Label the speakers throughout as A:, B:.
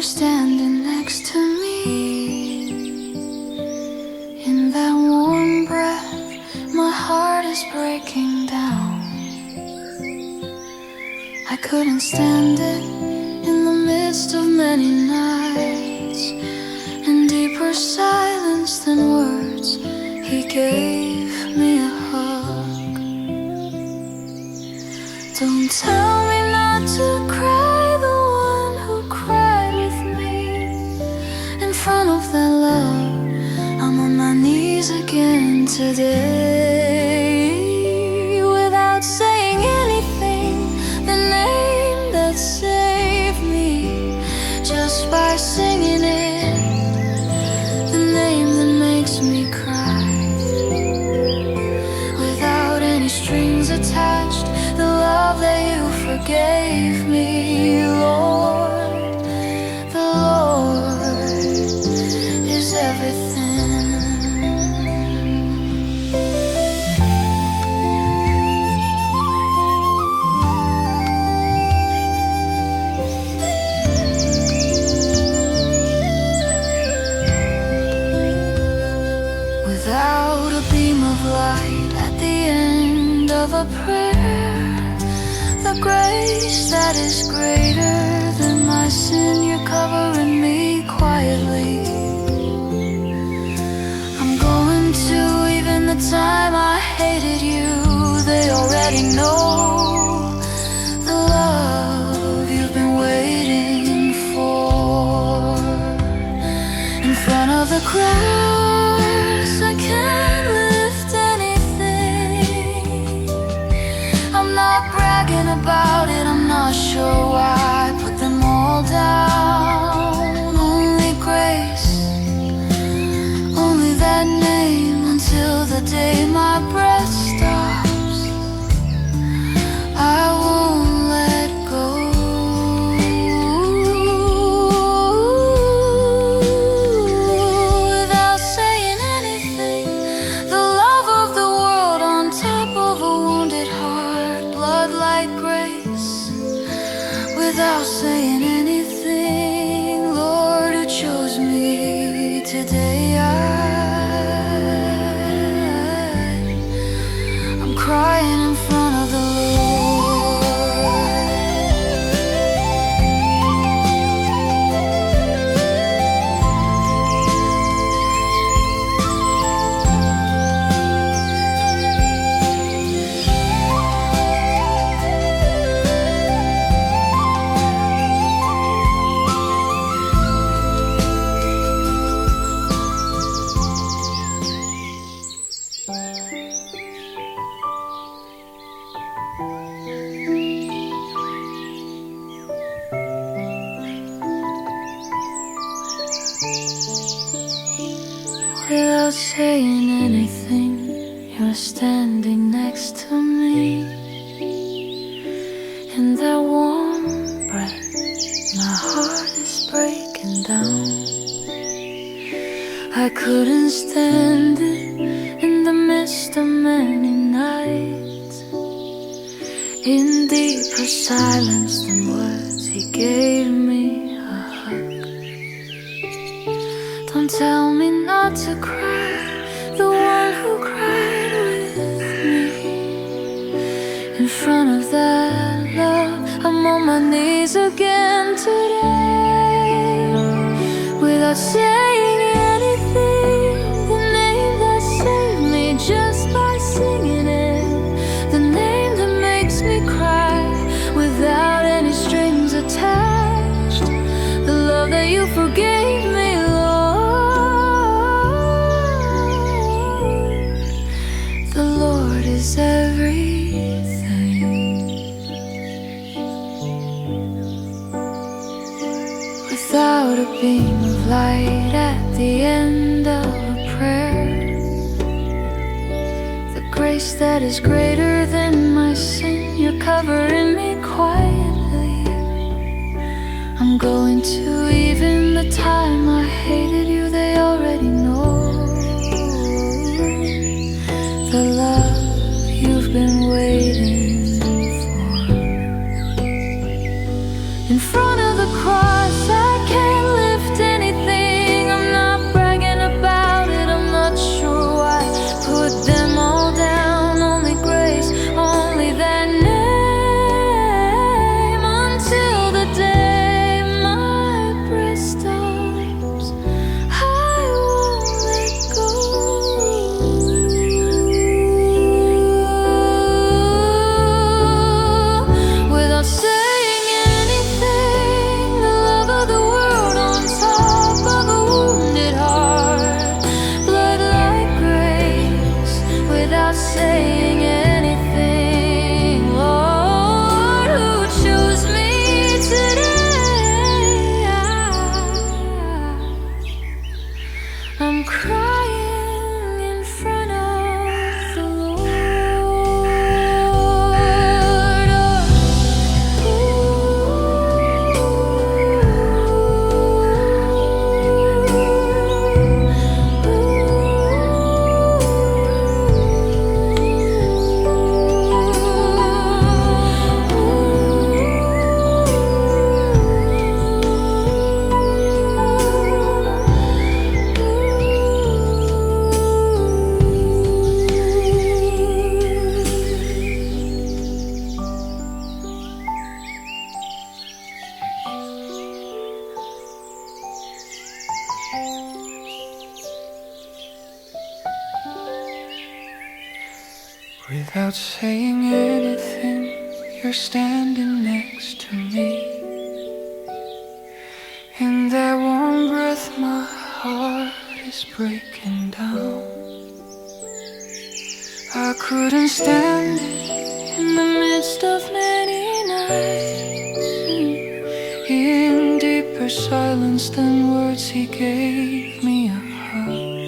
A: you're standing next to me. In that warm breath, my heart is breaking down. I couldn't stand it in the midst of many nights, in deeper silence than words. He gave me a hug. Don't tell me not to cry, the one who cried with me in front of that love. I'm on my knees again today, without saying anything. The name that saved me, just by singing it. The name that makes me cry, without any strings attached. The love that you forgave me, Lord. The Lord is everything. Without a beam of light at the end of a prayer, the grace that is greater than my sin, you're covering me quietly. I'm going to, even the time I hated you, they already know the love you've been waiting for. In front of the cross, I can't lift anything. I'm not bragging about it, I'm not sure why I put them all down. Only grace, only that name, until the day my breath stops. I won't let go. Without saying anything, the love of the world on top of a wounded heart, blood like grace. Without saying anything, Lord, who chose me today, I'm crying in front of the Lord. Without saying anything, you're standing next to me. In that warm breath, my heart is breaking down. I couldn't stand it in the midst of many nights, in deeper silence than words. He gave me a hug. Don't tell me not to cry, the one who cried with me in front of that love. I'm on my knees again today, without saying anything. The name that saved me, just by singing it. The name that makes me cry, without any strings attached. The love that you forgave me, is everything. Without a beam of light at the end of a prayer, the grace that is greater than my sin, you're covering me quietly. I'm going to, even the time I hated you, they already know the love you've been waiting for. In front of the cross, I can't Without saying anything, you're standing next to me. In that warm breath, my heart is breaking down. I couldn't stand it in the midst of many nights. In deeper silence than words, he gave me a hug.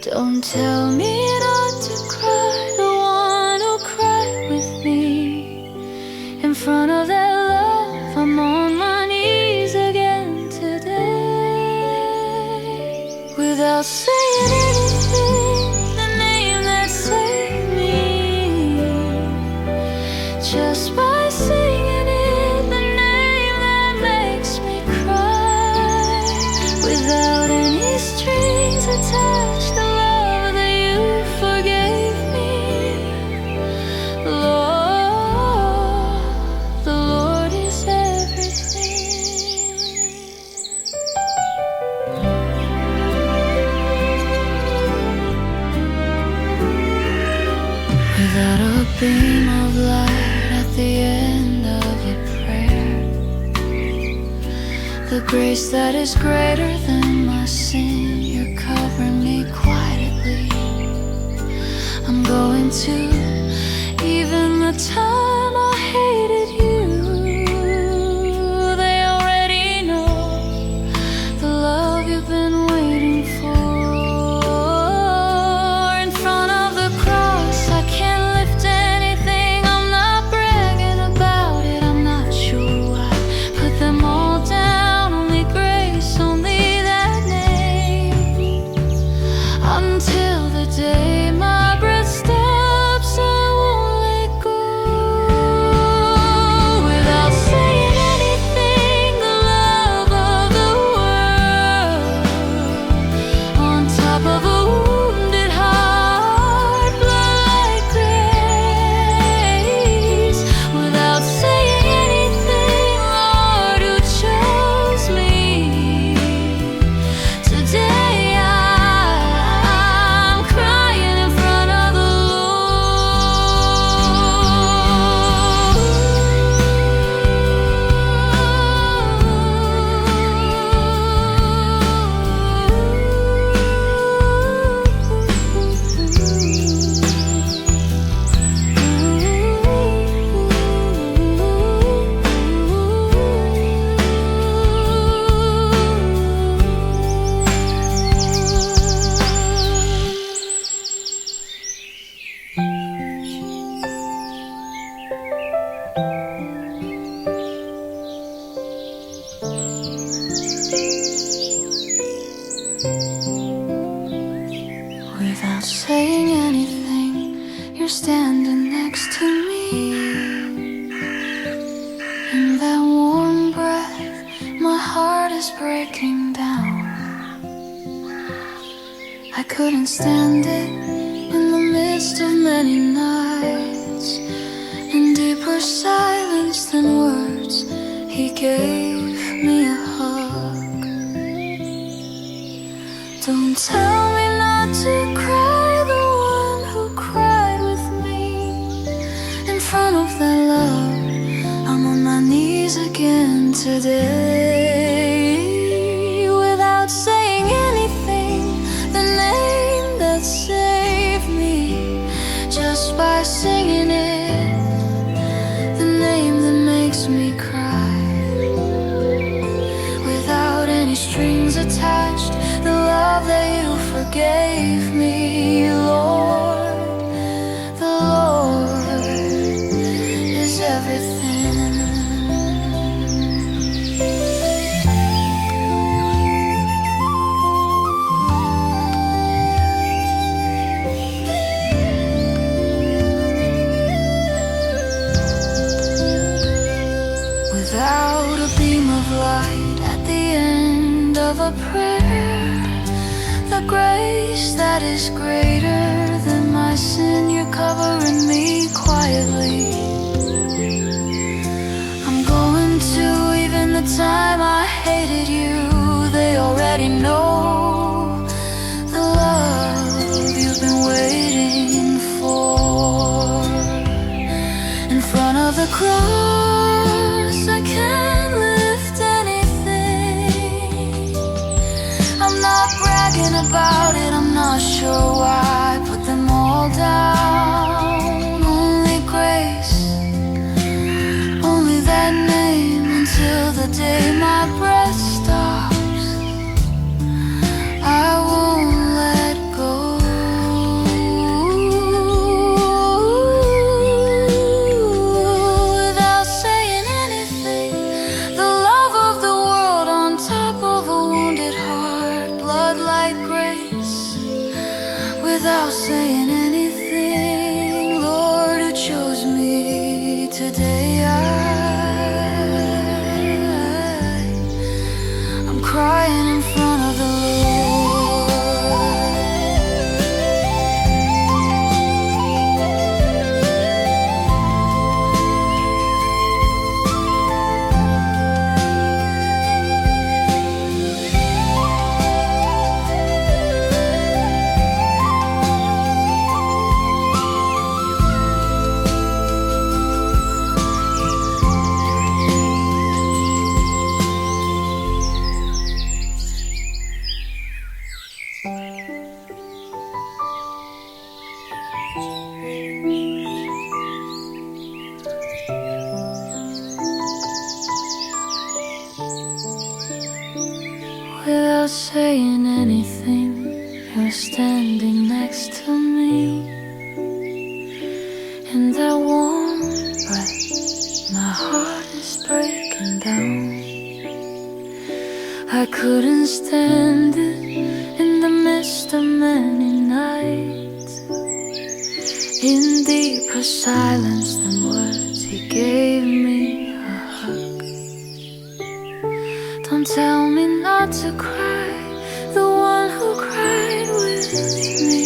A: Don't tell me not to cry, the one who cried with me. In front of that love, I'm on my knees again today. Without saying anything, the name that saved me. Just by singing it, the name that makes me cry. Without any strings attached, the love that you forgave me. Lord, the Lord is everything. Without a beam of light at the end of a prayer, the grace that is greater than my sin, you're covering me quietly. I'm going to, even the time I hated you, they already know the love you've been waiting for. In front of the cross, I can't lift anything. I'm not bragging about it, I'm not sure why. Put them all down, only grace, only that name. Until the day my breath stops, I won't let go. Without saying anything, the love of the world. On top of a wounded heart, blood like grace. Without saying anything, Lord, who chose me. Today I'm crying in front of the Without saying anything, you're standing next to me. In that warm breath, my heart is breaking down. I couldn't stand it in the midst of many nights. In deeper silence than words, he gave me a hug. Don't tell me not to cry, the one who cried with me. In front of that love, I'm on my knees again today. Without saying anything, the name that saved me. Just by singing it, the name that makes me cry. Without any strings attached, the love that you forgave me, Lord. The Lord is everything. Without a beam of light at the end of a prayer, the grace that is greater than my sin, you're covering me quietly. I'm going to, even the time I hated you, they already know the love you've been waiting bragging about it, I'm not sure why I put them all down. Only grace, only that name, until the day my breath stops. I won't let go. Without saying anything, the love of the world on top of a wounded heart, blood like grace. Without saying anything, Lord, who chose me today, I'm crying in front of the Lord. Without saying anything, you're standing next to me. In that warm breath, my heart is breaking down. I couldn't stand it in the midst of many nights. In deeper silence than words, he gave me a hug. Don't tell me not to cry, the one who cried with me.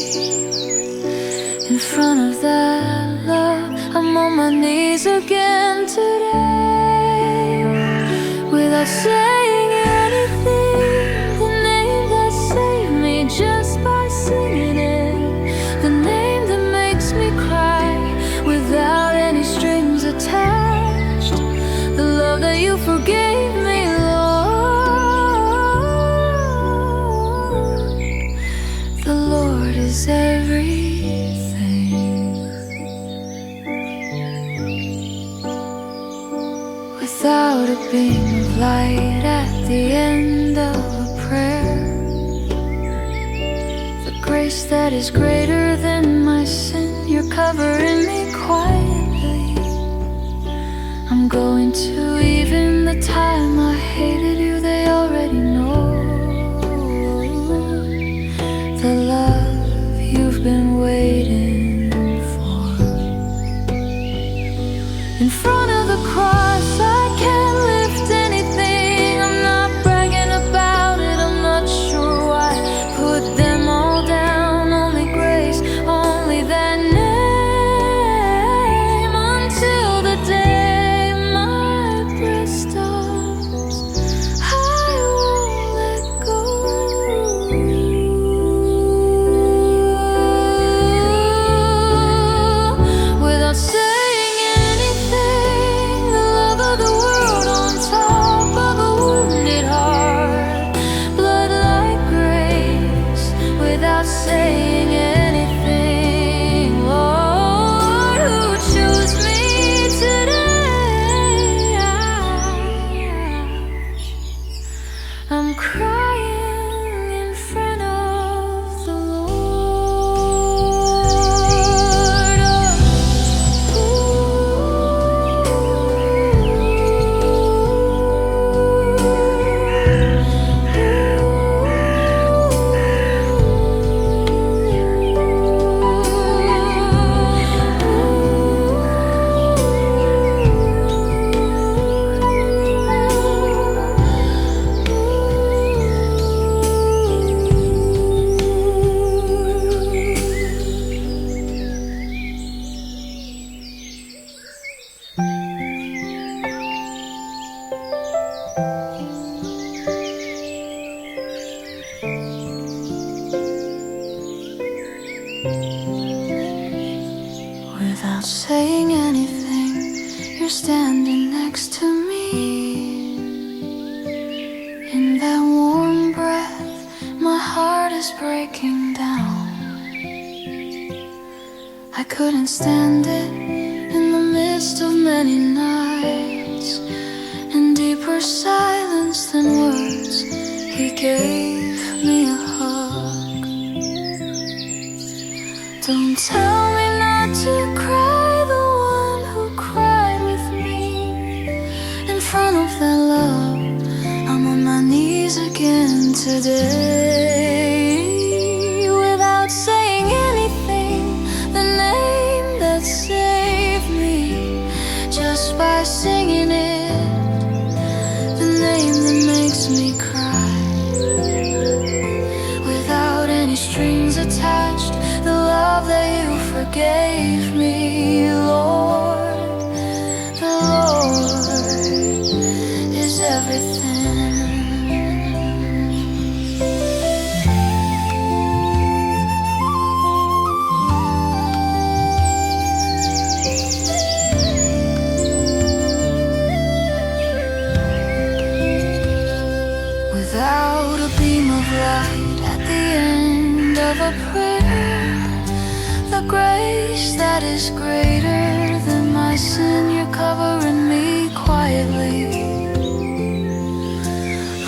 A: In front of that love, I'm on my knees again today. Without saying anything, the name that saved me just by singing it, the name that makes me cry without any strings attached, the love that you forgave me. Is everything. Without a beam of light at the end of a prayer, the grace that is greater than my sin, you're covering me quietly. I'm going to, even the time I hated you, they already know the love you've been waiting for. In front of the cross, I can't lift anything. I'm not bragging about it, I'm not sure why. Put them all down, only grace, only that name, until the day my breath stops. I won't let go. Saying anything, the love of the world on top of a wounded heart, blood like grace. Without saying anything, Lord, who chose me today, I'm crying in front of the breaking down. I couldn't stand it in the midst of many nights. In deeper silence than words, he gave me a hug. Don't tell me not to cry, the one who cried with me in front of that love. I'm on my knees again today, without saying anything, the name that saved me, just by singing it, the name that makes me cry, without any strings attached, the love that you forgave me, Lord. The Lord is everything. Without a beam of light at the end of a prayer, the grace that is greater than my sin, you're covering me quietly.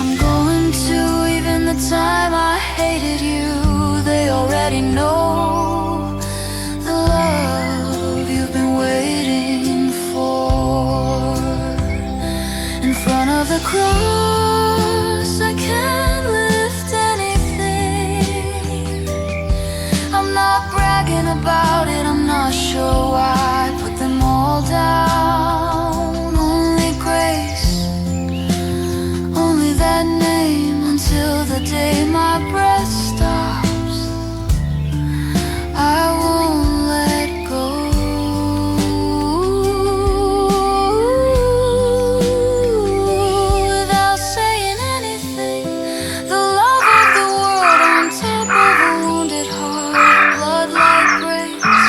A: I'm going to, even the time I hated you, they already know the love you've been waiting for. In front of the cross, I can't lift anything. I'm not bragging about it, I'm not sure why I put them all down. Only grace, only that name, until the day my breath stops. I won't let go. Without saying anything, the love of the world on top of a wounded heart, blood like grace.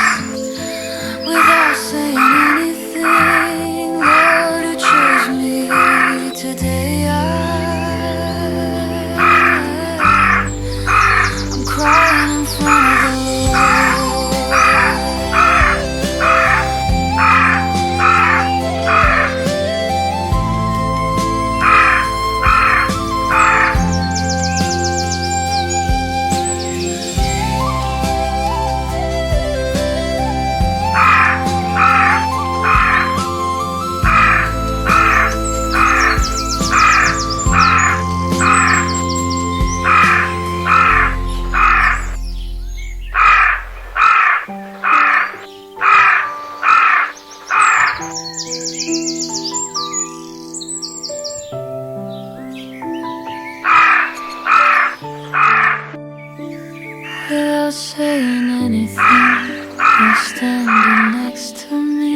A: Without saying anything, Lord, you chose me today. I'm crying in front of the without saying anything, you're standing next to me.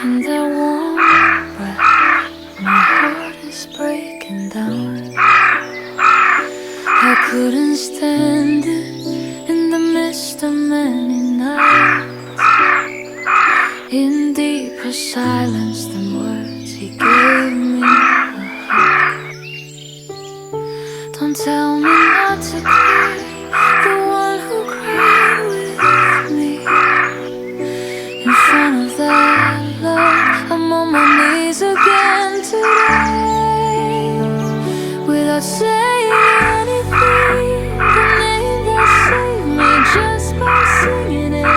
A: In that warm breath, my heart is breaking down. I couldn't stand it in the midst of many nights. In deeper silence than words, he gave me a hug. Don't tell me not to cry, the one who cried with me in front of that love. I'm on my knees again today, without saying anything, the name that saved me, just by singing it,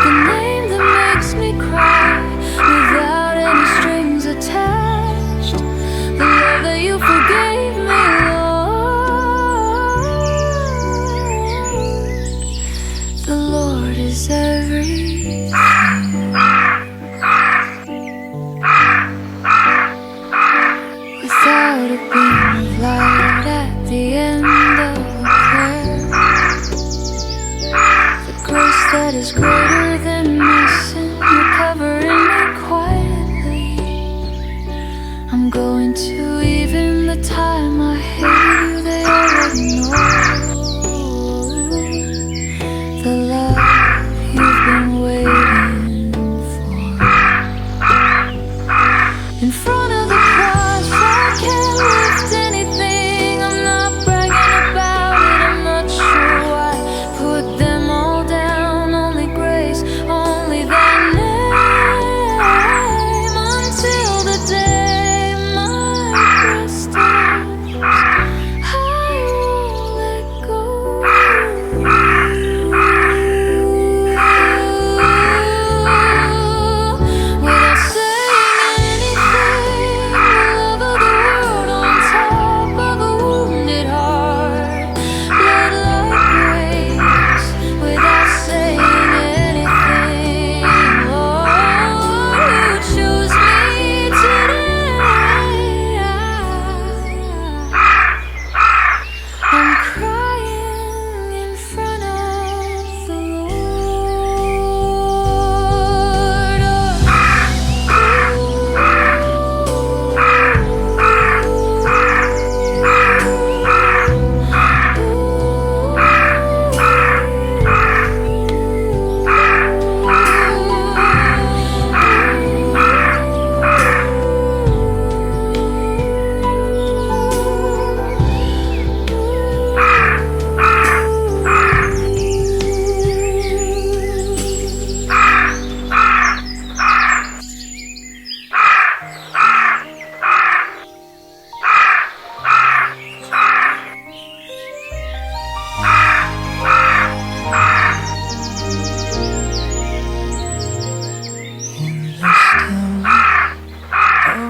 A: the name that makes me cry, without any strings attached, the love that you forgave me, Lord. The Lord is everything. Without a beam of light at the end of a prayer, the grace that is greater than my sin, you're covering me quietly. I'm going to, even the time I hate you, they already know the love you've been waiting for. In front of the cross, I can't lift anything. I'm not bragging about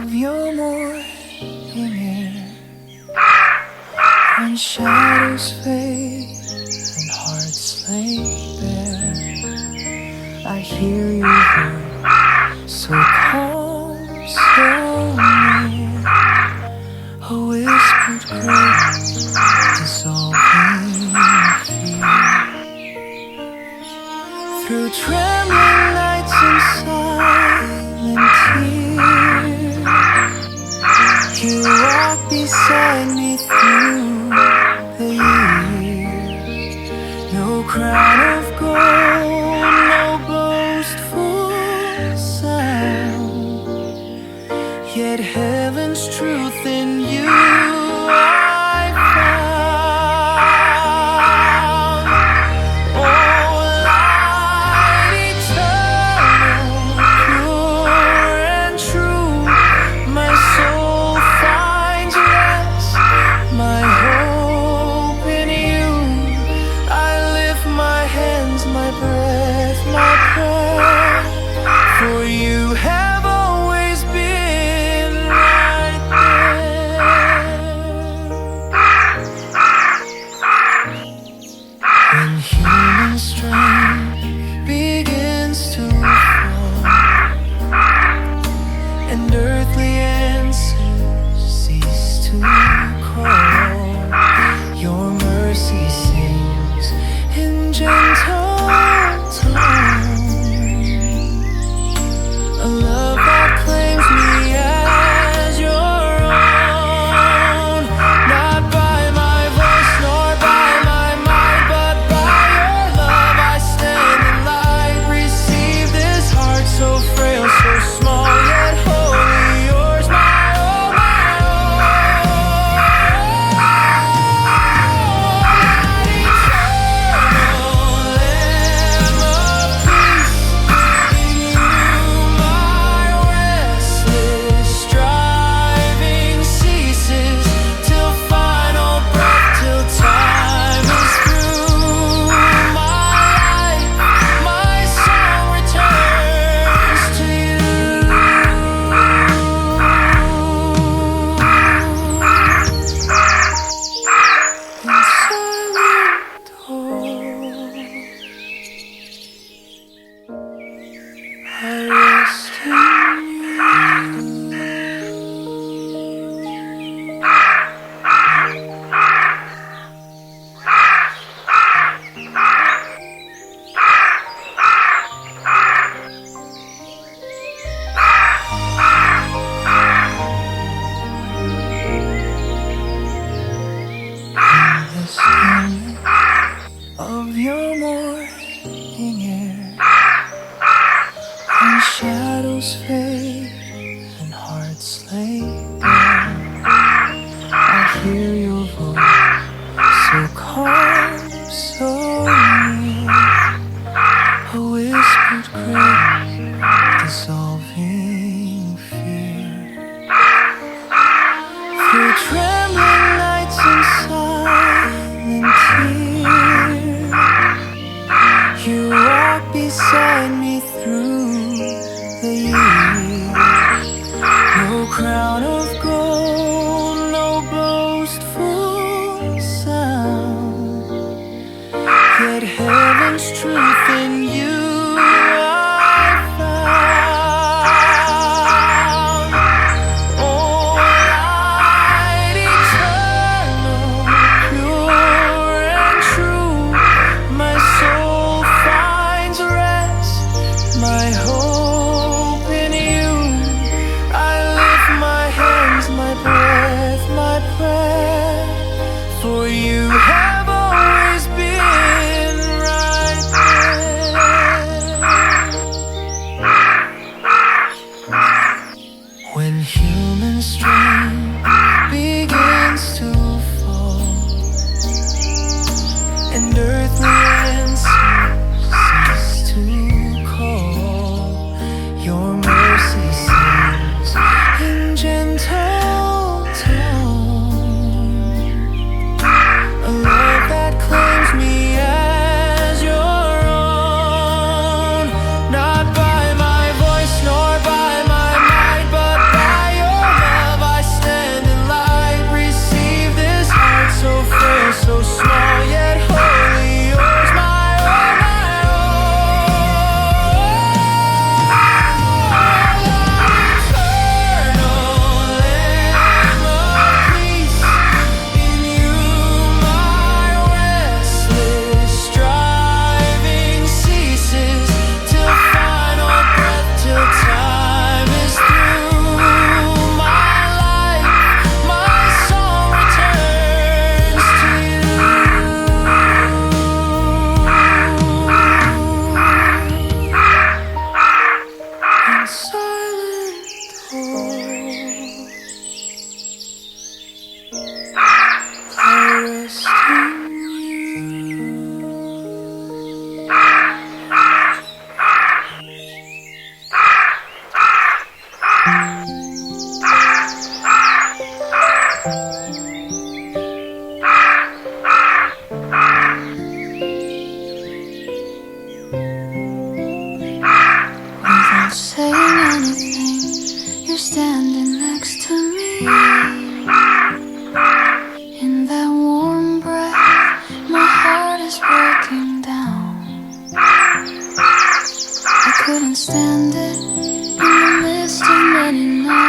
A: of your morning air. When shadows fade and hearts lay bare, I hear your voice so calm, so near. A whispered grace dissolving fear. Through trembling nights and silent tears, you walk beside me through the years. No crown of gold, no boastful sound, yet heaven's truth in you I found. Oh, light eternal, pure and true, my soul finds rest, my hope in you. I lift my hands, my breath, my prayer, for you have always been right there. When human strength begins to fall and earthly answers cease to call, your mercy sings in gentle tone, a love that claims me as your own. Not by my voice nor by my might, but by your love I stand in light. Receive this heart so frail, so small, yet wholly yours, my own, my own. Eternal Lamb of peace, in you my restless striving ceases, till final breath, till time is through. My life, my song returns to you. In silent awe, I rest in you. The stillness of your morning air, when shadows fade and hearts lay bare, I hear your voice so calm, so near, a whispered grace dissolving fear. Through trembling nights and silent tears, you walk beside me through the years. No crown of gold, no boastful sound, yet heaven's truth in you I found. Oh, light eternal, pure and true, my soul finds rest, my hope in you. I lift my hands, my breath, my prayer, for you have always been right there. When human strength begins to fall and earthly answers cease to call, your mercy sings in gentle tone, a love that claims me as your own. Not by my voice nor by my might, but by your stand it in the midst of many nights.